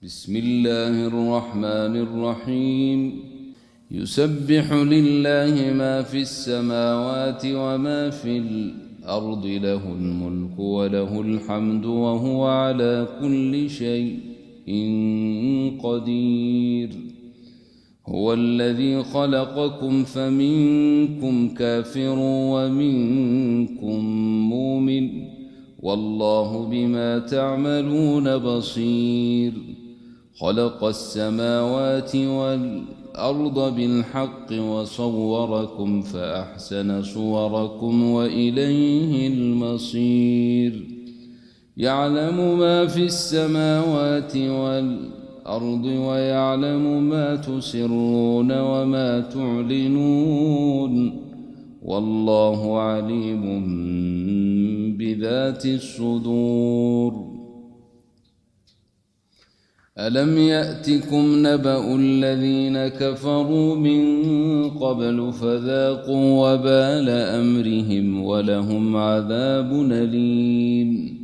بسم الله الرحمن الرحيم يسبح لله ما في السماوات وما في الأرض له الملك وله الحمد وهو على كل شيء قدير هو الذي خلقكم فمنكم كافر ومنكم مؤمن والله بما تعملون بصير خلق السماوات والأرض بالحق وصوركم فأحسن صوركم وإليه المصير يعلم ما في السماوات والأرض ويعلم ما تسرون وما تعلنون والله عليم بذات الصدور ألم يأتكم نبأ الذين كفروا من قبل فذاقوا وبال أمرهم ولهم عذاب أليم